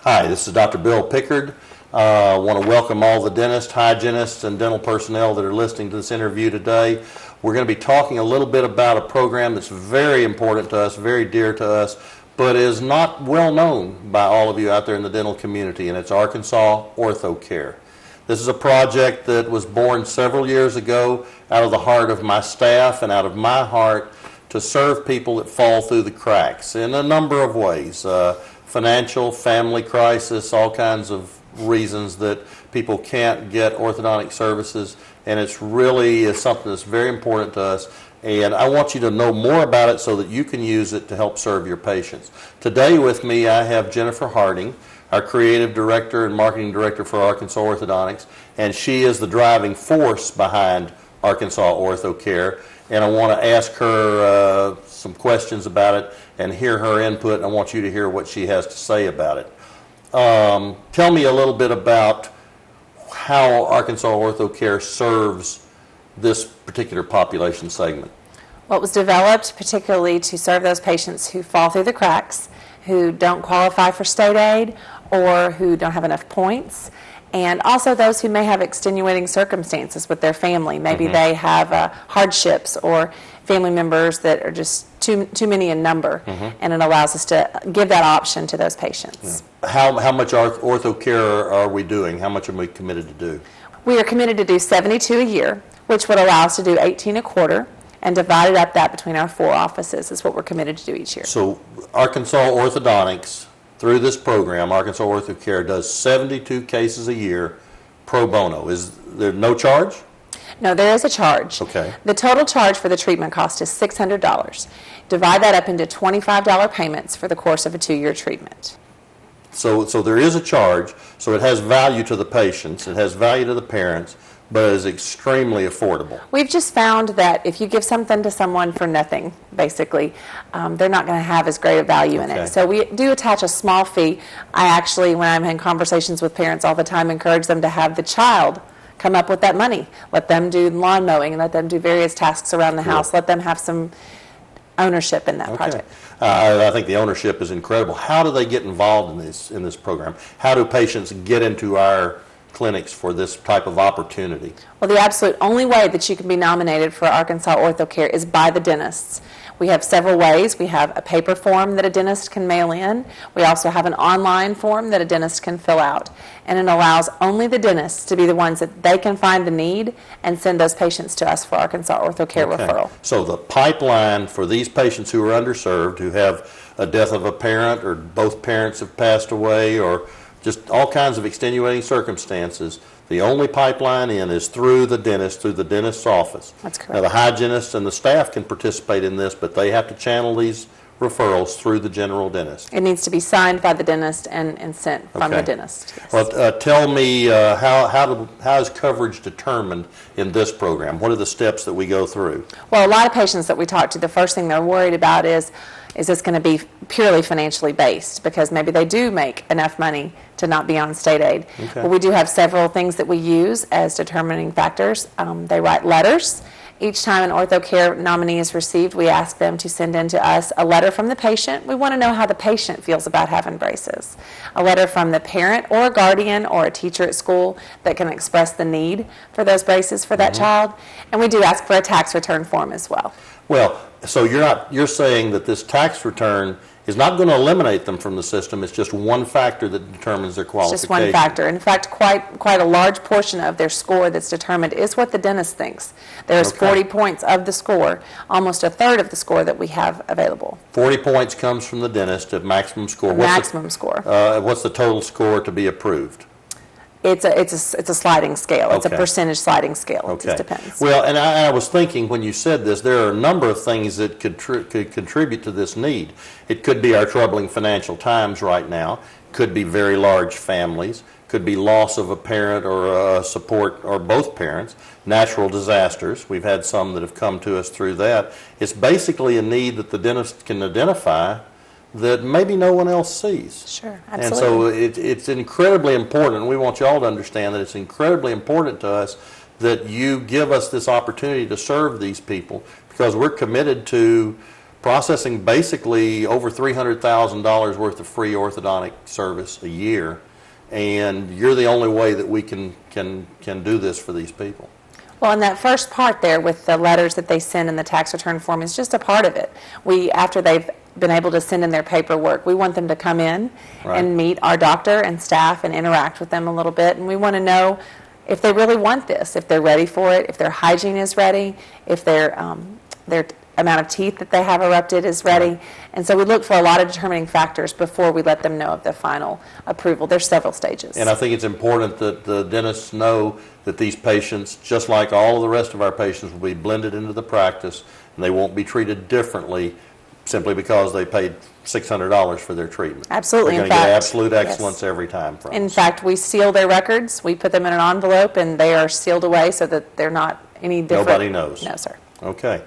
Hi, this is Dr. Bill Pickard. I want to welcome all the dentists, hygienists, and dental personnel that are listening to this interview today. We're going to be talking a little bit about a program that's very important to us, very dear to us, but is not well known by all of you out there in the dental community, and it's Arkansas OrthoCare. This is a project that was born several years ago out of the heart of my staff and out of my heart to serve people that fall through the cracks in a number of ways. Financial, family crisis, all kinds of reasons that people can't get orthodontic services, and it's really something that's very important to us, and I want you to know more about it so that you can use it to help serve your patients. Today with me I have Jennifer Harding, our creative director and marketing director for Arkansas Orthodontics, and she is the driving force behind Arkansas OrthoCare, and I want to ask her some questions about it and hear her input, and I want you to hear what she has to say about it. Tell me a little bit about how Arkansas OrthoCare serves this particular population segment. Well, it was developed particularly to serve those patients who fall through the cracks, who don't qualify for state aid, or who don't have enough points, and also those who may have extenuating circumstances with their family. Maybe they have hardships or family members that are just too many in number, and it allows us to give that option to those patients. How much OrthoCare are we doing? How much are we committed to do? We are committed to do 72 a year, which would allow us to do 18 a quarter, and divided up that between our 4 offices is what we're committed to do each year. So Arkansas Orthodontics, through this program, Arkansas OrthoCare does 72 cases a year pro bono. Is there no charge? No, there is a charge. Okay. The total charge for the treatment cost is $600. Divide that up into $25 payments for the course of a 2-year treatment. So there is a charge, so it has value to the patients, it has value to the parents, but it is extremely affordable. We've just found that if you give something to someone for nothing, basically, they're not going to have as great a value in it. So we do attach a small fee. I actually, when I'm in conversations with parents all the time, encourage them to have the child come up with that money. Let them do lawn mowing and let them do various tasks around the house. Let them have some ownership in that project. I think the ownership is incredible. How do they get involved in this program? How do patients get into our clinics for this type of opportunity? Well, the absolute only way that you can be nominated for Arkansas OrthoCare is by the dentists. We have several ways. We have a paper form that a dentist can mail in. We also have an online form that a dentist can fill out. And it allows only the dentists to be the ones that they can find the need and send those patients to us for Arkansas OrthoCare referral. So the pipeline for these patients who are underserved, who have a death of a parent or both parents have passed away or just all kinds of extenuating circumstances, the only pipeline in is through the dentist's office. That's correct. Now the hygienists and the staff can participate in this, but they have to channel these referrals through the general dentist. It needs to be signed by the dentist and sent from the dentist. Yes. Well, tell me, how is coverage determined in this program? What are the steps that we go through? Well, a lot of patients that we talk to, the first thing they're worried about is this going to be purely financially based, because maybe they do make enough money to not be on state aid. Well, we do have several things that we use as determining factors. They write letters. Each time an OrthoCare nominee is received, we ask them to send in to us a letter from the patient. We want to know how the patient feels about having braces. A letter from the parent or a guardian or a teacher at school that can express the need for those braces for that child. And we do ask for a tax return form as well. Well, so you're saying that this tax return is not going to eliminate them from the system. It's just one factor that determines their qualification. It's just one factor. In fact, quite a large portion of their score that's determined is what the dentist thinks. There's 40 points of the score, almost a third of the score that we have available. 40 points comes from the dentist at maximum score. Score. What's the total score to be approved? It's a sliding scale. It's a percentage sliding scale. It just depends. Well, and I was thinking when you said this, there are a number of things that could contribute to this need. It could be our troubling financial times right now. Could be very large families. Could be loss of a parent or support or both parents. Natural disasters. We've had some that have come to us through that. It's basically a need that the dentist can identify that maybe no one else sees. Sure, absolutely. And so it's incredibly important, and we want you all to understand that it's incredibly important to us that you give us this opportunity to serve these people, because we're committed to processing basically over $300,000 worth of free orthodontic service a year, and you're the only way that we can do this for these people. Well, in that first part there with the letters that they send in the tax return form is just a part of it. After they've been able to send in their paperwork, we want them to come in and meet our doctor and staff and interact with them a little bit, and we want to know if they really want this, if they're ready for it, if their hygiene is ready, if their amount of teeth that they have erupted is ready. And so we look for a lot of determining factors before we let them know of the final approval. There's several stages. And I think it's important that the dentists know that these patients, just like all of the rest of our patients, will be blended into the practice, and they won't be treated differently simply because they paid $600 for their treatment. Absolutely. They're going to get absolute excellence every time from us. In fact, we seal their records. We put them in an envelope, and they are sealed away so that they're not any different. Nobody knows. No, sir. Okay.